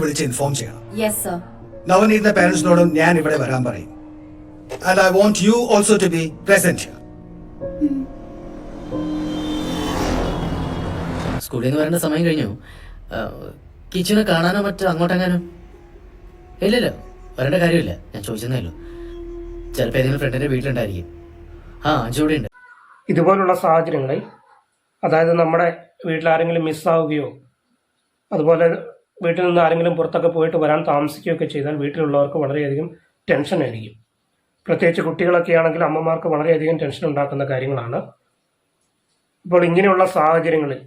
വിളിച്ച് ഇൻഫോം ചെയ്യണം. Yes sir. നവനീതിന്റെ പേരൻസിനോടും ഞാൻ ഇവിടെ വരാൻ പറയും. And I want you also to be present here. സ്കൂളിൽ നിന്ന് വരേണ്ട സമയം കഴിഞ്ഞു. കിച്ചനെ കാണാനോ മറ്റോ അങ്ങോട്ടെങ്ങാനോ? ഇല്ലല്ലോ, വരേണ്ട കാര്യമില്ല. ഞാൻ ചോദിച്ചതേ ഉള്ളൂ. ചിലപ്പോൾ ഏതെങ്കിലും ഫ്രണ്ടിന്റെ വീട്ടിലുണ്ടായിരിക്കും. അഞ്ചൂടെ ഉണ്ട്. ഇതുപോലുള്ള സാഹചര്യങ്ങളിൽ, അതായത് നമ്മുടെ വീട്ടിലാരെങ്കിലും മിസ്സാവുകയോ അതുപോലെ വീട്ടിൽ നിന്ന് ആരെങ്കിലും പുറത്തൊക്കെ പോയിട്ട് വരാൻ താമസിക്കുകയൊക്കെ ചെയ്താൽ വീട്ടിലുള്ളവർക്ക് വളരെയധികം ടെൻഷൻ ആയിരിക്കും. പ്രത്യേകിച്ച് കുട്ടികളൊക്കെ ആണെങ്കിൽ അമ്മമാർക്ക് വളരെയധികം ടെൻഷൻ ഉണ്ടാക്കുന്ന കാര്യങ്ങളാണ്. അപ്പോൾ ഇങ്ങനെയുള്ള സാഹചര്യങ്ങളിൽ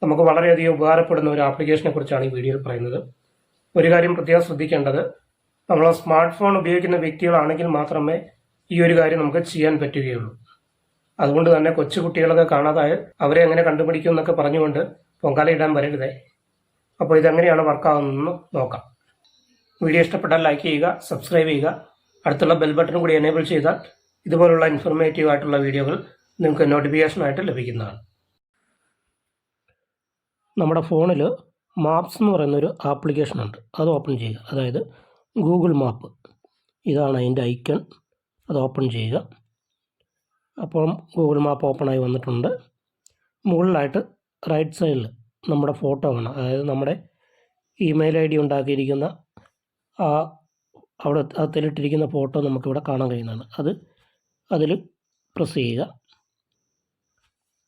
നമുക്ക് വളരെയധികം ഉപകാരപ്പെടുന്ന ഒരു ആപ്ലിക്കേഷനെ കുറിച്ചാണ് ഈ വീഡിയോയിൽ പറയുന്നത്. ഒരു കാര്യം പ്രത്യേകം ശ്രദ്ധിക്കേണ്ടത്, നമ്മൾ സ്മാർട്ട് ഫോൺ ഉപയോഗിക്കുന്ന വ്യക്തികളാണെങ്കിൽ മാത്രമേ ഈ ഒരു കാര്യം നമുക്ക് ചെയ്യാൻ പറ്റുകയുള്ളൂ. അതുകൊണ്ട് തന്നെ കൊച്ചു കുട്ടികളൊക്കെ കാണാതായ അവരെ എങ്ങനെ കണ്ടുപിടിക്കും എന്നൊക്കെ പറഞ്ഞുകൊണ്ട് പൊങ്കാല ഇടാൻ വരരുതേ. അപ്പോൾ ഇതെങ്ങനെയാണ് വർക്കാവുന്നതെന്ന് നോക്കാം. വീഡിയോ ഇഷ്ടപ്പെട്ടാൽ ലൈക്ക് ചെയ്യുക, സബ്സ്ക്രൈബ് ചെയ്യുക, അടുത്തുള്ള ബെൽ ബട്ടൺ കൂടി എനേബിൾ ചെയ്താൽ ഇതുപോലുള്ള ഇൻഫോർമേറ്റീവ് ആയിട്ടുള്ള വീഡിയോകൾ നിങ്ങൾക്ക് നോട്ടിഫിക്കേഷനായിട്ട് ലഭിക്കുന്നതാണ്. നമ്മുടെ ഫോണിൽ മാപ്സ് എന്ന് പറയുന്നൊരു ആപ്ലിക്കേഷൻ ഉണ്ട്. അത് ഓപ്പൺ ചെയ്യുക. അതായത് ഗൂഗിൾ മാപ്പ്, ഇതാണ് അതിൻ്റെ ഐക്കൺ. അത് ഓപ്പൺ ചെയ്യുക. അപ്പോൾ ഗൂഗിൾ മാപ്പ് ഓപ്പണായി വന്നിട്ടുണ്ട്. മുകളിലായിട്ട് റൈറ്റ് സൈഡിൽ നമ്മുടെ ഫോട്ടോ കാണാം. അതായത് നമ്മുടെ ഇമെയിൽ ID ഉണ്ടാക്കിയിരിക്കുന്ന അവിടെ അതിലിട്ടിരിക്കുന്ന ഫോട്ടോ നമുക്കിവിടെ കാണാൻ കഴിയുന്നതാണ്. അതിൽ പ്രസ് ചെയ്യുക.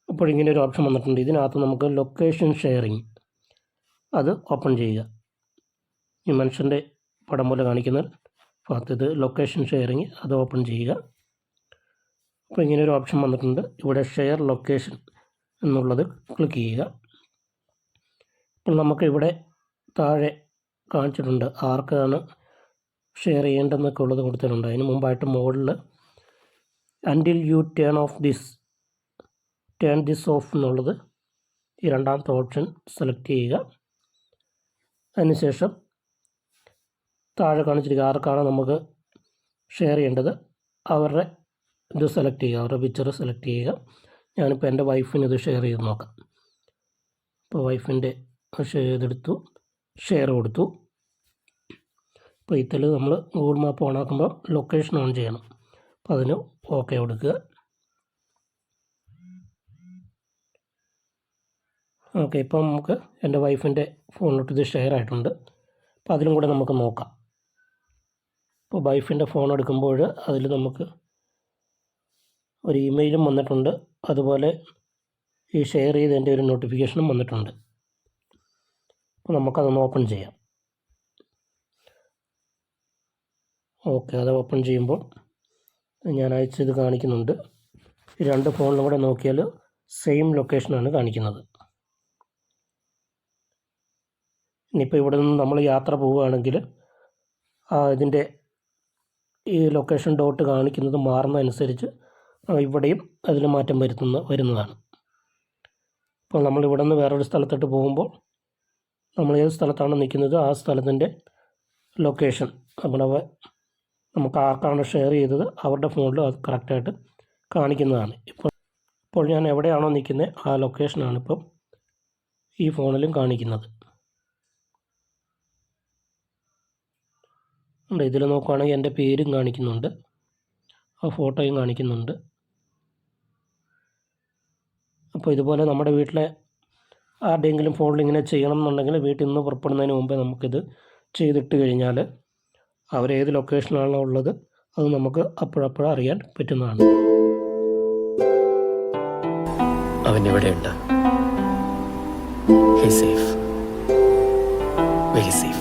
അപ്പോൾ ഇങ്ങനെ ഒരു ഓപ്ഷൻ വന്നിട്ടുണ്ട്. ഇതിനകത്ത് നമുക്ക് ലൊക്കേഷൻ ഷെയറിങ് അത് ഓപ്പൺ ചെയ്യുക. ഈ മനുഷ്യൻ്റെ പടം പോലെ കാണിക്കുന്ന ഭാഗത്ത് ഇത് ലൊക്കേഷൻ ഷെയറിങ് അത് ഓപ്പൺ ചെയ്യുക. അപ്പോൾ ഇങ്ങനെ ഒരു ഓപ്ഷൻ വന്നിട്ടുണ്ട്. ഇവിടെ ഷെയർ ലൊക്കേഷൻ എന്നുള്ളത് ക്ലിക്ക് ചെയ്യുക. അപ്പോൾ നമുക്ക് ഇവിടെ താഴെ കാണിച്ചിട്ടുണ്ട് ആർക്കാണ് ഷെയർ ചെയ്യേണ്ടതെന്നൊക്കെ ഉള്ളത് കൊടുത്തിട്ടുണ്ട്. അതിന് മുമ്പായിട്ട് മുകളിൽ until you turn this off എന്നുള്ളത് ഈ രണ്ടാമത്തെ ഓപ്ഷൻ സെലക്ട് ചെയ്യുക. അതിനുശേഷം താഴെ കാണിച്ചിരിക്കുക ആർക്കാണ് നമുക്ക് ഷെയർ ചെയ്യേണ്ടത് അവരുടെ ഇത് സെലക്ട് ചെയ്യുക, അവരുടെ പിക്ചർ സെലക്ട് ചെയ്യുക. ഞാനിപ്പോൾ എൻ്റെ വൈഫിന് ഇത് ഷെയർ ചെയ്ത് നോക്കാം. ഇപ്പോൾ വൈഫിൻ്റെ ഇതെടുത്തു, ഷെയർ കൊടുത്തു. അപ്പോൾ ഇതിൽ നമ്മൾ ഗൂഗിൾ മാപ്പ് ഓൺ ആക്കുമ്പോൾ ലൊക്കേഷൻ ഓൺ ചെയ്യണം. അപ്പോൾ അതിന് ഓക്കെ കൊടുക്കുക. ഓക്കെ, ഇപ്പം നമുക്ക് എൻ്റെ വൈഫിൻ്റെ ഫോണിലോട്ട് ഇത് ഷെയർ ആയിട്ടുണ്ട്. അപ്പോൾ അതിലും കൂടെ നമുക്ക് നോക്കാം. ഇപ്പോൾ വൈഫിൻ്റെ ഫോൺ എടുക്കുമ്പോൾ അതിൽ നമുക്ക് ഒരു ഇമെയിലും വന്നിട്ടുണ്ട്. അതുപോലെ ഈ ഷെയർ ചെയ്തതിൻ്റെ ഒരു നോട്ടിഫിക്കേഷനും വന്നിട്ടുണ്ട്. അപ്പോൾ നമുക്കതൊന്ന് ഓപ്പൺ ചെയ്യാം. ഓക്കെ, അത് ഓപ്പൺ ചെയ്യുമ്പോൾ ഞാൻ അയച്ചത് കാണിക്കുന്നുണ്ട്. ഈ രണ്ട് ഫോണിലും കൂടെ നോക്കിയാൽ സെയിം ലൊക്കേഷനാണ് കാണിക്കുന്നത്. ഇനിയിപ്പോൾ ഇവിടെ നിന്ന് നമ്മൾ യാത്ര പോവുകയാണെങ്കിൽ ഇതിൻ്റെ ഈ ലൊക്കേഷൻ ഡോട്ട് കാണിക്കുന്നത് മാറുന്നതനുസരിച്ച് ഇവിടെയും അതിൽ മാറ്റം വരുന്നതാണ്. അപ്പോൾ നമ്മളിവിടെ നിന്ന് വേറൊരു സ്ഥലത്തോട്ട് പോകുമ്പോൾ നമ്മൾ ഏത് സ്ഥലത്താണ് നിൽക്കുന്നത് ആ സ്ഥലത്തിൻ്റെ ലൊക്കേഷൻ നമുക്ക് ആർക്കാണ് ഷെയർ ചെയ്തത് അവരുടെ ഫോണിൽ അത് കറക്റ്റായിട്ട് കാണിക്കുന്നതാണ്. ഇപ്പോൾ ഞാൻ എവിടെയാണോ നിൽക്കുന്നത് ആ ലൊക്കേഷനാണ് ഇപ്പം ഈ ഫോണിലും കാണിക്കുന്നത്. ഇതിൽ നോക്കുകയാണെങ്കിൽ എൻ്റെ പേരും കാണിക്കുന്നുണ്ട്, ആ ഫോട്ടോയും കാണിക്കുന്നുണ്ട്. അപ്പോൾ ഇതുപോലെ നമ്മുടെ വീട്ടിലെ ആരുടെയെങ്കിലും ഫോണിൽ ഇങ്ങനെ ചെയ്യണം എന്നുണ്ടെങ്കിൽ വീട്ടിൽ നിന്ന് പുറപ്പെടുന്നതിന് മുമ്പേ നമുക്കിത് ചെയ്തിട്ട് കഴിഞ്ഞാൽ അവരേത് ലൊക്കേഷനാണോ ഉള്ളത് അത് നമുക്ക് അപ്പോഴപ്പോഴും അറിയാൻ പറ്റുന്നതാണ്. അവൻ ഇവിടെയുണ്ട്. He safe, very safe.